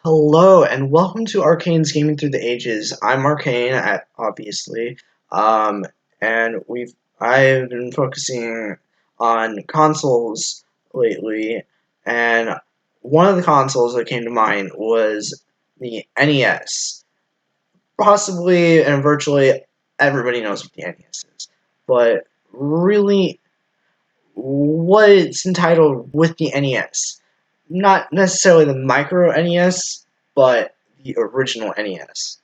Hello and welcome to Arcane's Gaming Through the Ages. I'm Arcane, obviously, um, and I've been focusing on consoles lately, and one of the consoles that came to mind was the NES. Possibly and virtually everybody knows what the NES is, but really, what it's entitled with the NES? Not necessarily the micro NES, but the original NES.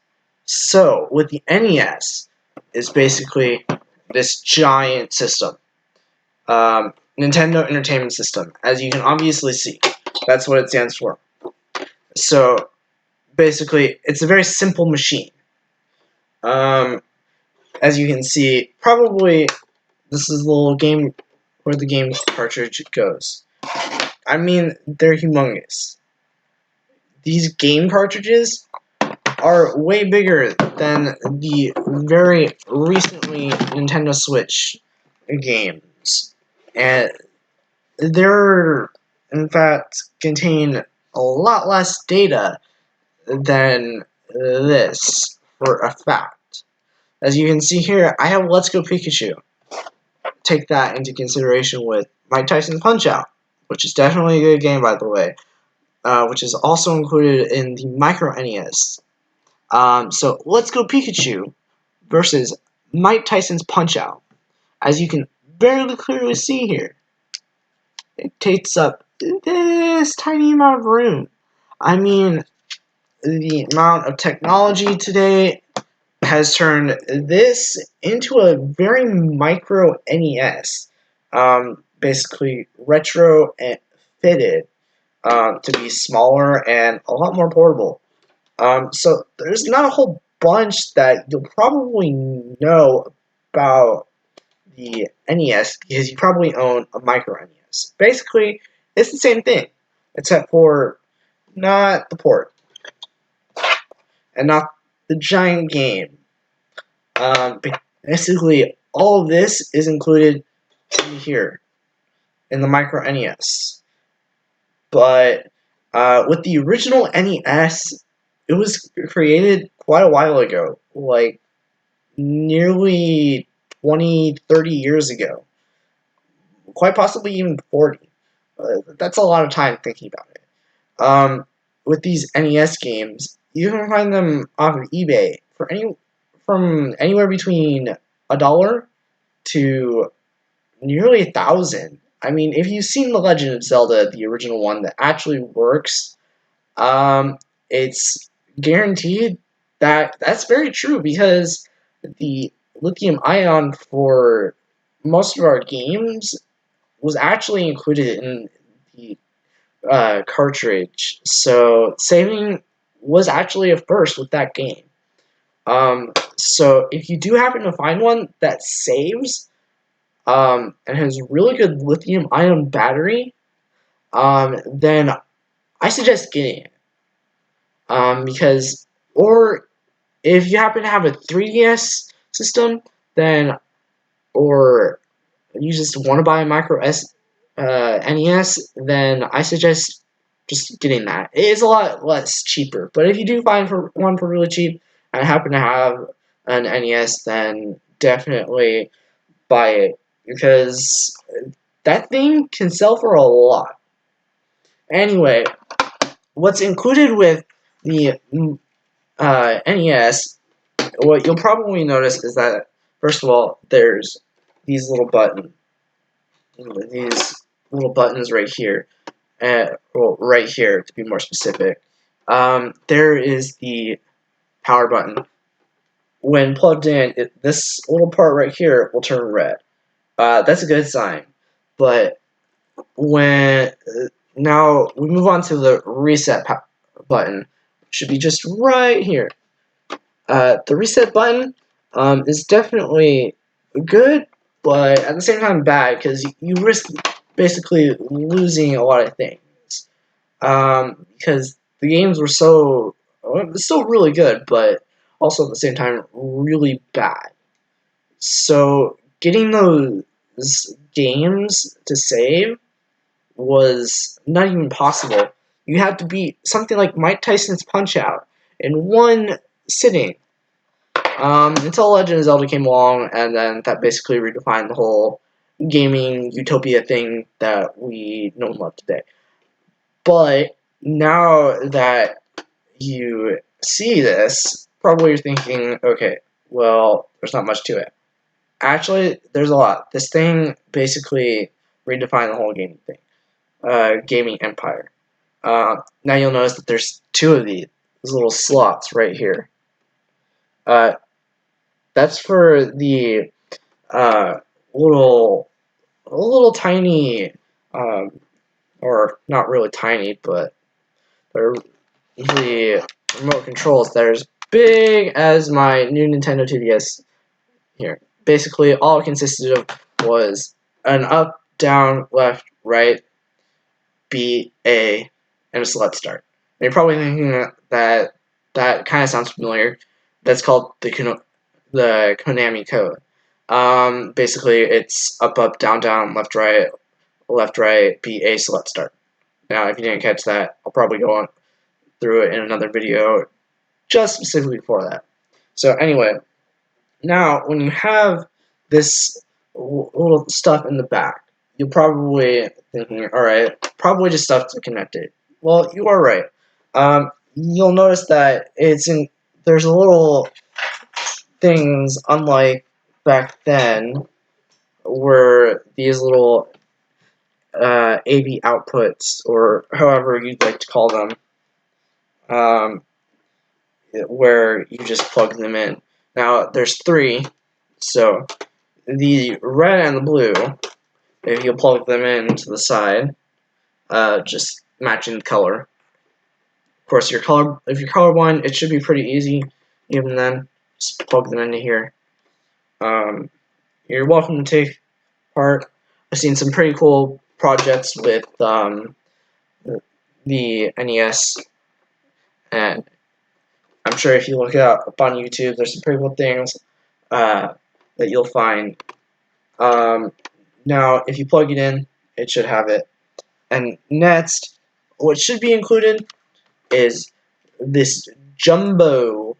So, with the NES, is basically this giant system, Nintendo Entertainment System, as you can obviously see. That's what it stands for. So, basically, it's a very simple machine. Um, as you can see, probably this is the little game where the game cartridge goes. I mean, they're humongous. These game cartridges are way bigger than the very recently Nintendo Switch games. And they're, in fact, contain a lot less data than this, for a fact. As you can see here, I have Let's Go Pikachu. Take that into consideration with Mike Tyson's Punch-Out, which is definitely a good game, by the way. Which is also included in the Micro NES. So Let's Go Pikachu versus Mike Tyson's Punch-Out. As you can very clearly see here, it takes up this tiny amount of room. I mean, the amount of technology today has turned this into a very micro NES, basically retro and fitted to be smaller and a lot more portable. So there's not a whole bunch that you'll probably know about the NES because you probably own a micro NES. Basically, it's the same thing, except for not the port and not the giant game. Um, Basically, all of this is included here in the micro NES. But with the original NES, it was created quite a while ago, like nearly 20, 30 years ago. Quite possibly even 40. That's a lot of time thinking about it. With these NES games, you can find them off of eBay from anywhere between $1 to nearly 1,000. I mean, if you've seen The Legend of Zelda, the original one that actually works, it's guaranteed that that's very true because the lithium ion for most of our games was actually included in the cartridge. So saving was actually a first with that game. So if you do happen to find one that saves and has really good lithium ion battery, then I suggest getting it. Because, or if you happen to have a 3DS system, then, or you just want to buy a micro NES, then I suggest just getting that. It is a lot less cheaper, but if you do find one for really cheap and happen to have an NES, then definitely buy it because that thing can sell for a lot. Anyway, what's included with the NES, what you'll probably notice is that, first of all, there's these little buttons right here, well, right here to be more specific. There is the power button. When plugged in, this little part right here will turn red. That's a good sign. But when now we move on to the reset button, it should be just right here. The reset button is definitely good, but at the same time bad because you risk basically losing a lot of things. Because the games were still really good, but also at the same time really bad. So getting those games to save was not even possible you have to beat something like Mike Tyson's Punch-Out in one sitting. Until Legend of Zelda came along, and then that basically redefined the whole gaming utopia thing that we know and love today. But now that you see this, probably you're thinking, okay, well, there's not much to it. Actually, there's a lot. This thing basically redefined the whole gaming thing, gaming empire. Now you'll notice that there's two of these little slots right here. That's for the uh, little tiny, or not really tiny, but they're the remote controls that are as big as my new Nintendo 2DS here. Basically, all it consisted of was an up, down, left, right, B, A, and a select start. And you're probably thinking that kind of sounds familiar. That's called the Konami code. Basically, it's up, up, down, down, left, right, B, A, select start. Now, if you didn't catch that, I'll probably go on through it in another video just specifically for that. So anyway, now when you have this little stuff in the back, you're probably thinking, alright, probably just stuff to connect it. Well, you are right. You'll notice that there's a little things, unlike back then, where these little AV outputs, or however you'd like to call them, where you just plug them in. Now, there's three, so the red and the blue, if you plug them in to the side, just matching the color. Of course, if you're colorblind, it should be pretty easy. Even then, just plug them into here. You're welcome to take part. I've seen some pretty cool projects with the NES, and I'm sure if you look it up on YouTube, there's some pretty cool things that you'll find. Now, if you plug it in, it should have it. And next, what should be included is this jumbo,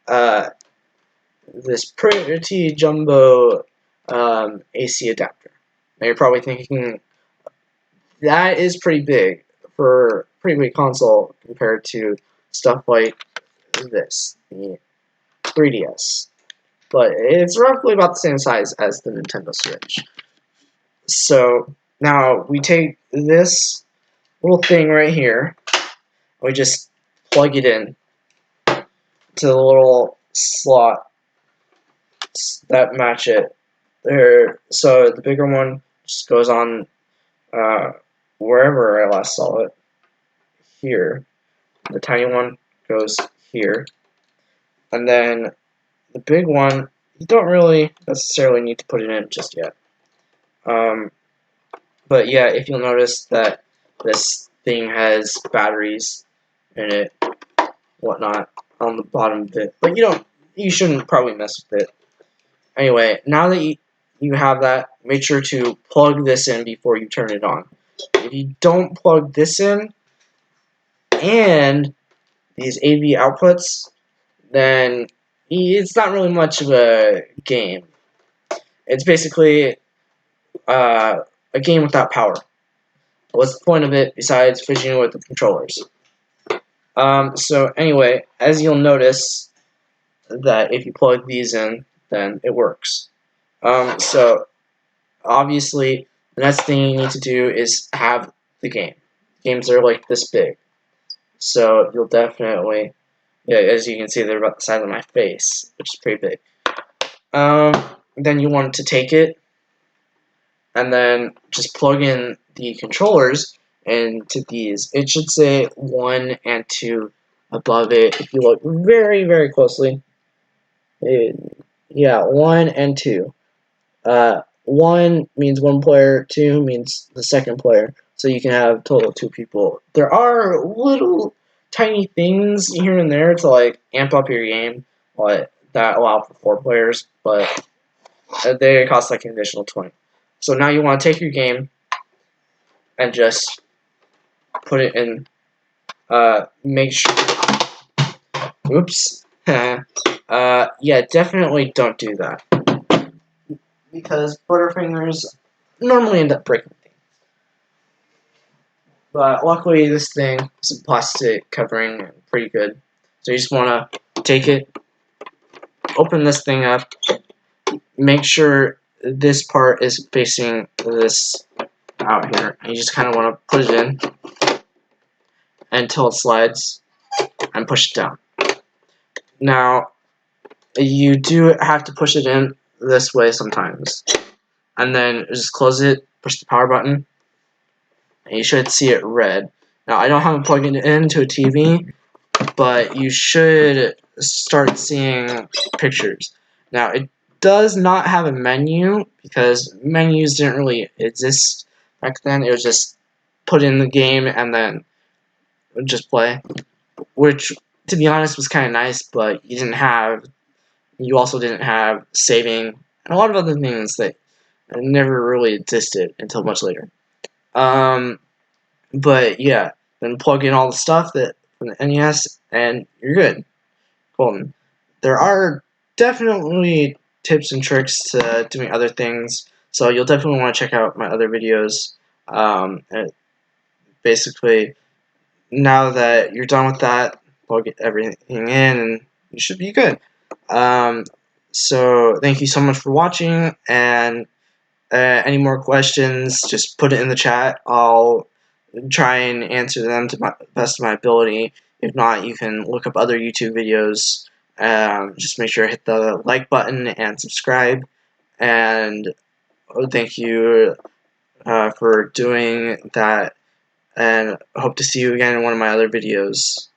this pretty jumbo AC adapter. Now you're probably thinking, that is pretty big for a pretty big console compared to stuff like this, the 3DS. But it's roughly about the same size as the Nintendo Switch. So now we take this little thing right here, we just plug it in to the little slot that match it there. So the bigger one just goes on wherever I last saw it, here. The tiny one goes here, and then the big one, you don't really necessarily need to put it in just yet. But yeah, if you'll notice that this thing has batteries in it, whatnot, on the bottom of it, but you shouldn't probably mess with it. Anyway, now that you have that, make sure to plug this in before you turn it on. If you don't plug this in and these AV outputs, then it's not really much of a game. It's basically a game without power. What's the point of it besides fidgeting with the controllers? So anyway, as you'll notice, that if you plug these in, then it works. So obviously, the next thing you need to do is have the game. Games are like this big, so you'll definitely, yeah, as you can see, they're about the size of my face, which is pretty big. Then you want to take it, and then just plug in the controllers into these. It should say 1 and 2 above it. If you look very, very closely, yeah, 1 and 2. 1 means one player, 2 means the second player. So you can have a total of 2 people. There are little tiny things here and there to like amp up your game, that allow for 4 players, but they cost like an additional 20. So now you want to take your game and just put it in. Make sure. Oops. Yeah, definitely don't do that, because Butterfingers normally end up breaking things. But luckily, this thing is a plastic covering, pretty good. So you just want to take it, open this thing up, make sure this part is facing this out here. And you just kind of want to put it in until it slides and push it down. Now, you do have to push it in this way sometimes. And then just close it, push the power button, and you should see it red. Now, I don't have it plugged into a TV, but you should start seeing pictures. Now, it does not have a menu, because menus didn't really exist back then. It was just put in the game and then just play, which, to be honest, was kind of nice, but you also didn't have saving and a lot of other things that never really existed until much later. But yeah, then plug in all the stuff that from the NES, and you're good. Cool. There are definitely tips and tricks to doing other things, so you'll definitely want to check out my other videos. And basically, now that you're done with that, plug everything in, and you should be good. So thank you so much for watching, and any more questions, just put it in the chat. I'll try and answer them to the best of my ability. If not, you can look up other YouTube videos. Just make sure to hit the like button and subscribe. And thank you for doing that. And hope to see you again in one of my other videos.